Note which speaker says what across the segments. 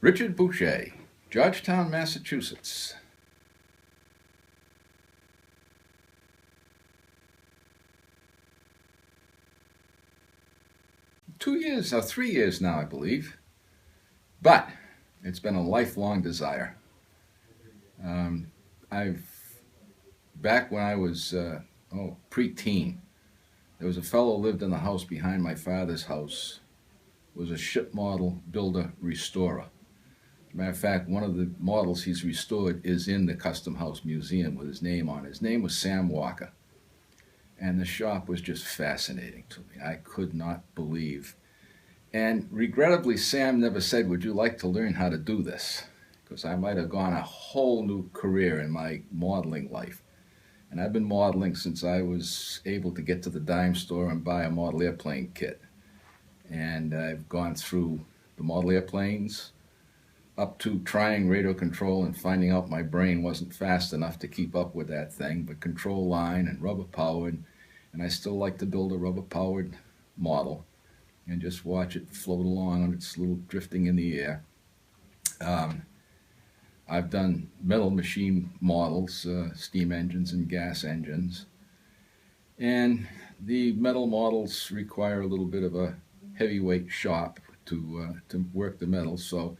Speaker 1: Richard Boucher, Georgetown, Massachusetts. Two years, or 3 years now, I believe. But it's been a lifelong desire. Um, I've back when I was pre-teen, there was a fellow lived in the house behind my father's house. Was a ship model builder restorer. As a matter of fact, one of the models he's restored is in the Custom House Museum with his name on it. His name was Sam Walker, and the shop was just fascinating to me. I could not believe. And regrettably, Sam never said, "Would you like to learn how to do this?" Because I might have gone a whole new career in my modeling life. And I've been modeling since I was able to get to the dime store and buy a model airplane kit. And I've gone through the model airplanes up to trying radio control and finding out my brain wasn't fast enough to keep up with that thing, but control line and rubber powered. And I still like to build a rubber powered model and just watch it float along on its little drifting in the air. I've done metal machine models, steam engines and gas engines. And the metal models require a little bit of a heavyweight shop to work the metal. So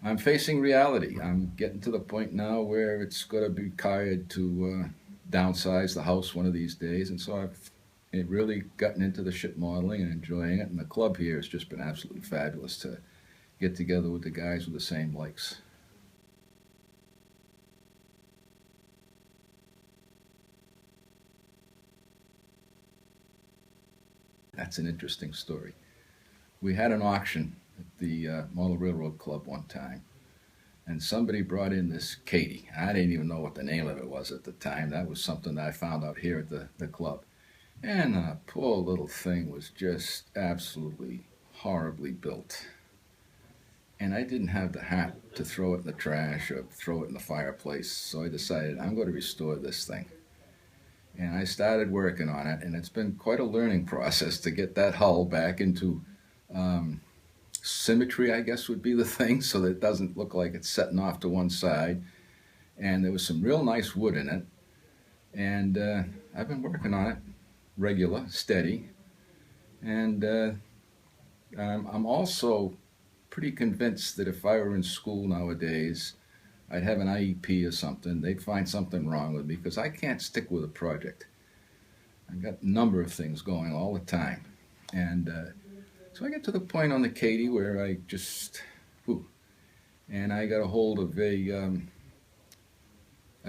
Speaker 1: I'm facing reality. I'm getting to the point now where it's going to be required to downsize the house one of these days. And so I've really gotten into the ship modeling and enjoying it. And the club here has just been absolutely fabulous to get together with the guys with the same likes. That's an interesting story. We had an auction at the Model Railroad Club one time, and somebody brought in this Katie. I didn't even know what the name of it was at the time. That was something that I found out here at the club. And the poor little thing was just absolutely horribly built. And I didn't have the hat to throw it in the trash or throw it in the fireplace, so I decided I'm going to restore this thing. And I started working on it, and it's been quite a learning process to get that hull back into symmetry, I guess would be the thing, so that it doesn't look like it's setting off to one side. And there was some real nice wood in it, and I've been working on it regular, steady, and I'm also pretty convinced that if I were in school nowadays, I'd have an IEP or something. They'd find something wrong with me because I can't stick with a project. I've got a number of things going all the time. And so I get to the point on the Katie where I just, and I got a hold of a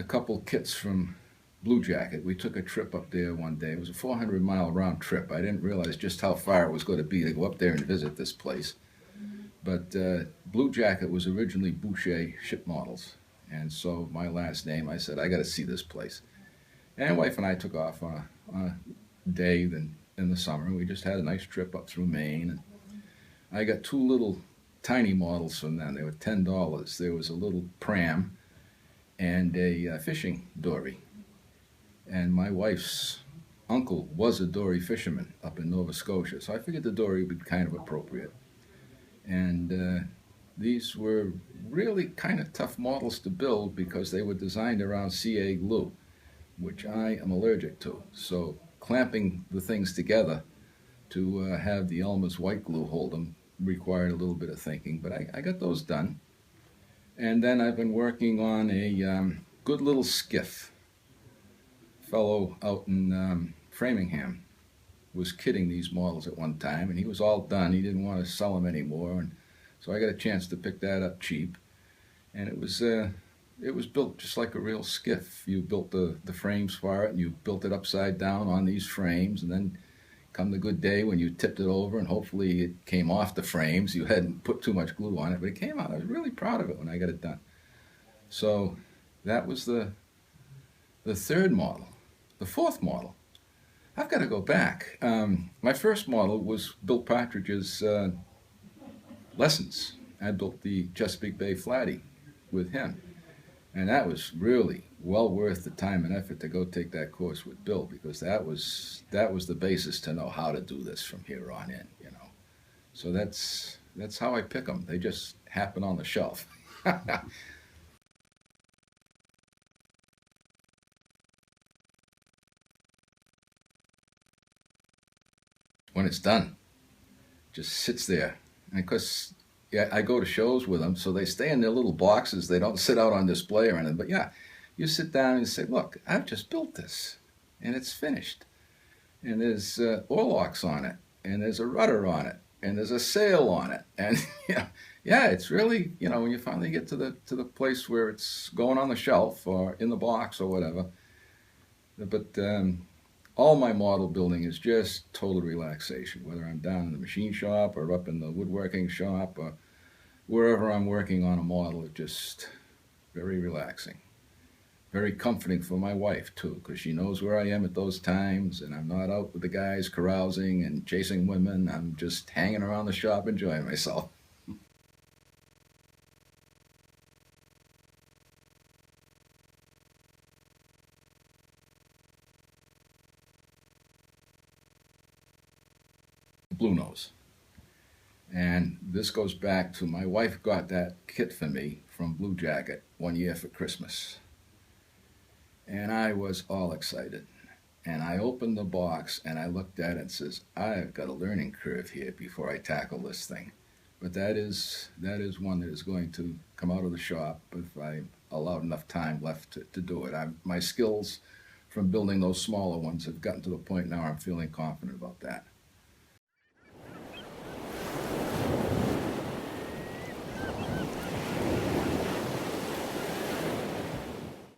Speaker 1: couple kits from Blue Jacket. We took a trip up there one day. It was a 400-mile round trip. I didn't realize just how far it was going to be to go up there and visit this place. But Blue Jacket was originally Boucher ship models. And so my last name, I said, I got to see this place. And wife and I took off on a day in the summer. And we just had a nice trip up through Maine. And I got two little tiny models from them. They were $10. There was a little pram and a fishing dory. And my wife's uncle was a dory fisherman up in Nova Scotia. So I figured the dory would be kind of appropriate. And these were really kind of tough models to build because they were designed around CA glue, which I am allergic to. So clamping the things together to have the Elmer's white glue hold them required a little bit of thinking, but I got those done. And then I've been working on a good little skiff. Fellow out in Framingham was kitting these models at one time, and he was all done. He didn't want to sell them anymore, and so I got a chance to pick that up cheap. And it was built just like a real skiff. You built the frames for it, and you built it upside down on these frames, and then come the good day when you tipped it over, and hopefully it came off the frames. You hadn't put too much glue on it, but it came out. I was really proud of it when I got it done. So that was the third model. The fourth model, I've got to go back. My first model was Bill Partridge's lessons. I built the Chesapeake Bay Flatty with him. And that was really well worth the time and effort to go take that course with Bill, because that was the basis to know how to do this from here on in, you know. So That's how I pick them. They just happen on the shelf. When it's done, just sits there. And of course, yeah, I go to shows with them, so they stay in their little boxes. They don't sit out on display or anything. But yeah, you sit down and you say, "Look, I've just built this, and it's finished. And there's oil locks on it, and there's a rudder on it, and there's a sail on it, and yeah, yeah, it's really when you finally get to the place where it's going on the shelf or in the box or whatever. But all my model building is just total relaxation, whether I'm down in the machine shop or up in the woodworking shop or wherever I'm working on a model. It's just very relaxing. Very comforting for my wife too, because she knows where I am at those times, and I'm not out with the guys carousing and chasing women. I'm just hanging around the shop enjoying myself. Blue nose. And this goes back to my wife got that kit for me from Blue Jacket one year for Christmas. And I was all excited. And I opened the box and I looked at it and says, I've got a learning curve here before I tackle this thing. But that is one that is going to come out of the shop if I allow enough time left to do it. My skills from building those smaller ones have gotten to the point now I'm feeling confident about that.